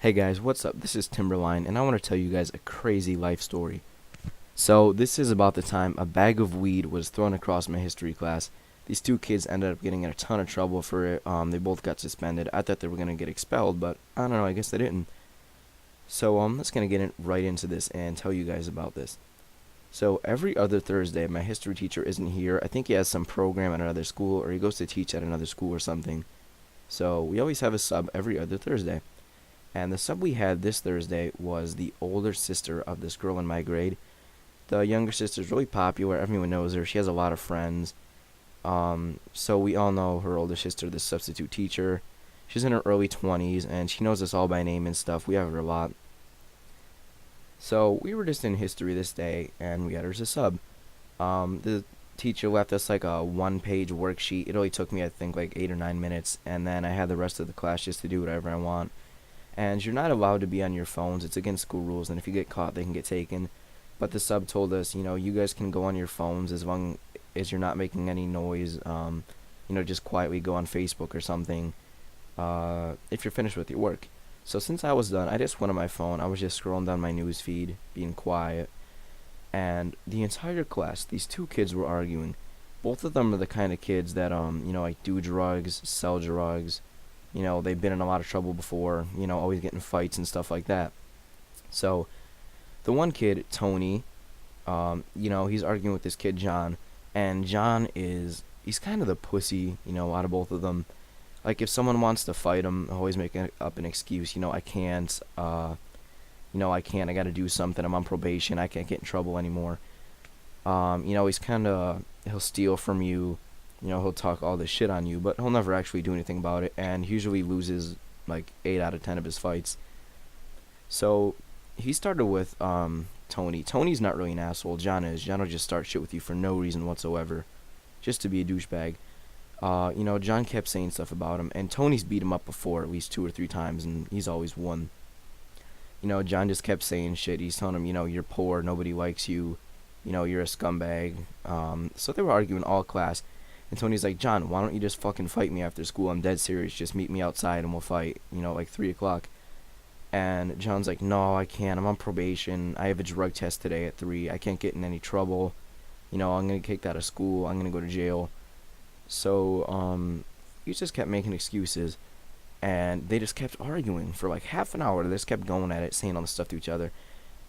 Hey guys, what's up? This is Timberline, and I want to tell you guys a crazy life story. So, this is about the time a bag of weed was thrown across my history class. These two kids ended up getting in a ton of trouble for it. They both got suspended. I thought they were going to get expelled, but I don't know, I guess they didn't. So, let's going to get right into this and tell you guys about this. So, every other Thursday, my history teacher isn't here. I think he has some program at another school, or he goes to teach at another school or something. So, we always have a sub every other Thursday. And the sub we had this Thursday was the older sister of this girl in my grade. The younger sister's really popular. Everyone knows her. She has a lot of friends. So we all know her older sister, the substitute teacher. She's in her early 20s, and she knows us all by name and stuff. We have her a lot. So we were just in history this day, and we had her as a sub. The teacher left us like a one-page worksheet. It only took me, I think, like 8 or 9 minutes, and then I had the rest of the class just to do whatever I want. And you're not allowed to be on your phones. It's against school rules, and if you get caught, they can get taken. But the sub told us, you guys can go on your phones as long as you're not making any noise. Just quietly go on Facebook or something if you're finished with your work. So since I was done, I just went on my phone. I was just scrolling down my news feed, being quiet. And the entire class, these two kids were arguing. Both of them are the kind of kids that, like do drugs, sell drugs. They've been in a lot of trouble before, always getting fights and stuff like that. So, the one kid, Tony, he's arguing with this kid, John, and he's kind of the pussy, out of both of them. Like, if someone wants to fight him, he'll always make up an excuse, I can't, I gotta do something, I'm on probation, I can't get in trouble anymore. He'll steal from you. He'll talk all this shit on you, but he'll never actually do anything about it, and he usually loses like 8 out of 10 of his fights. So he started with Tony. Tony's not really an asshole. John is. John will just start shit with you for no reason whatsoever, just to be a douchebag. John kept saying stuff about him, and Tony's beat him up before at least 2 or 3 times, and he's always won. John just kept saying shit. He's telling him, you're poor, nobody likes you, you're a scumbag. So they were arguing all class. And Tony's like, John, why don't you just fucking fight me after school? I'm dead serious. Just meet me outside and we'll fight, like 3 o'clock. And John's like, no, I can't. I'm on probation. I have a drug test today at 3. I can't get in any trouble. I'm going to get kicked out of school. I'm going to go to jail. So, he just kept making excuses. And they just kept arguing for like half an hour. They just kept going at it, saying all this stuff to each other.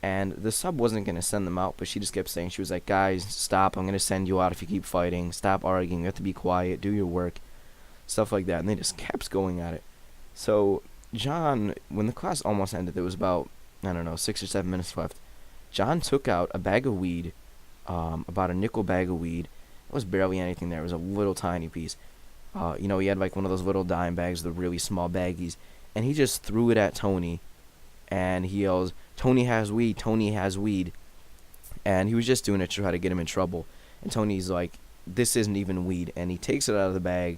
And the sub wasn't going to send them out, but she just kept saying, she was like, guys, stop, I'm going to send you out if you keep fighting. Stop arguing, you have to be quiet, do your work, stuff like that. And they just kept going at it. So John, when the class almost ended, there was about, 6 or 7 minutes left. John took out a bag of weed, about a nickel bag of weed. It was barely anything there. It was a little tiny piece. He had like one of those little dime bags, the really small baggies. And he just threw it at Tony. And he yells, Tony has weed, Tony has weed. And he was just doing it to try to get him in trouble. And Tony's like, this isn't even weed. And he takes it out of the bag,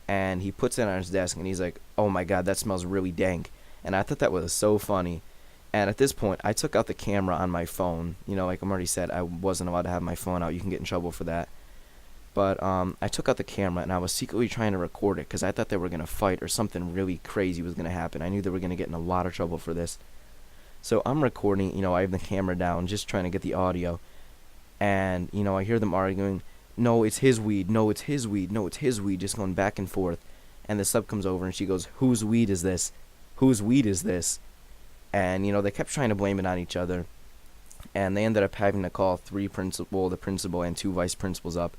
and he puts it on his desk, and he's like, oh my god, that smells really dank. And I thought that was so funny. And at this point, I took out the camera on my phone. Like I'm already said, I wasn't allowed to have my phone out. You can get in trouble for that. But I took out the camera, and I was secretly trying to record it, because I thought they were going to fight or something really crazy was going to happen. I knew they were going to get in a lot of trouble for this. So I'm recording, I have the camera down, just trying to get the audio. And, I hear them arguing, no, it's his weed, no, it's his weed, no, it's his weed, just going back and forth. And the sub comes over and she goes, whose weed is this? Whose weed is this? And, they kept trying to blame it on each other. And they ended up having to call the principal and 2 vice principals up.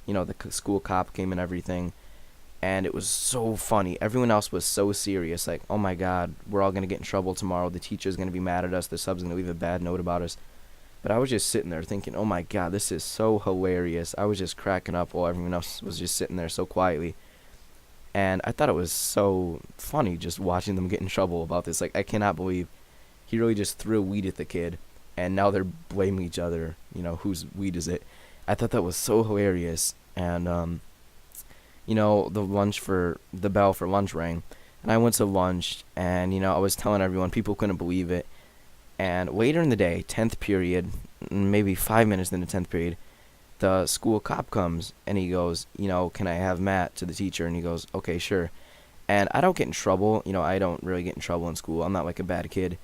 The school cop came and everything. And it was so funny. Everyone else was so serious. Like, oh my god, we're all going to get in trouble tomorrow. The teacher's going to be mad at us. The sub's going to leave a bad note about us. But I was just sitting there thinking, oh my god, this is so hilarious. I was just cracking up while everyone else was just sitting there so quietly. And I thought it was so funny just watching them get in trouble about this. Like, I cannot believe he really just threw weed at the kid. And now they're blaming each other. Whose weed is it? I thought that was so hilarious. And, the bell for lunch rang, and I went to lunch, and, I was telling everyone, people couldn't believe it, and later in the day, 10th period, maybe 5 minutes in the 10th period, the school cop comes, and he goes, can I have Matt to the teacher, and he goes, okay, sure, And I don't get in trouble. I don't really get in trouble in school. I'm not like a bad kid.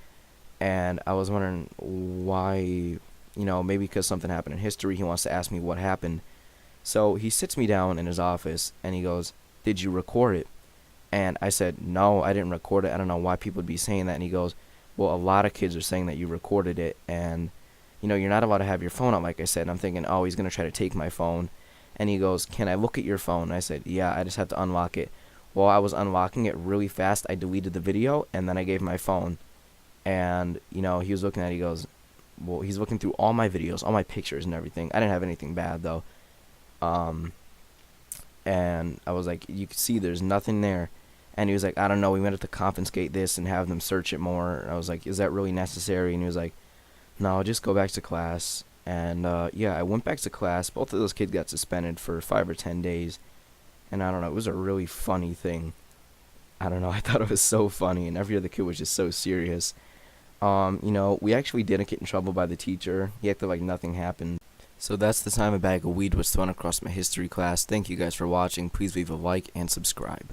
And I was wondering why, maybe because something happened in history, he wants to ask me what happened. So he sits me down in his office and he goes, "Did you record it?" And I said, "No, I didn't record it. I don't know why people would be saying that." And he goes, "Well, a lot of kids are saying that you recorded it, and you're not allowed to have your phone out," like I said. And I'm thinking, oh, he's gonna try to take my phone. And he goes, "Can I look at your phone?" And I said, "Yeah, I just have to unlock it." While I was unlocking it really fast, I deleted the video, and then I gave him my phone. And he was looking at it. He goes, well, he's looking through all my videos, all my pictures and everything. I didn't have anything bad though. Um, and I was like, "You can see there's nothing there." And he was like, "I don't know, we might have to confiscate this and have them search it more." And I was like, "Is that really necessary?" And he was like, "No, just go back to class." And yeah, I went back to class. Both of those kids got suspended for 5 or 10 days. And I don't know, it was a really funny thing. I don't know, I thought it was so funny, and every other kid was just so serious. We actually didn't get in trouble by the teacher. He acted like nothing happened. So that's the time a bag of weed was thrown across my history class. Thank you guys for watching. Please leave a like and subscribe.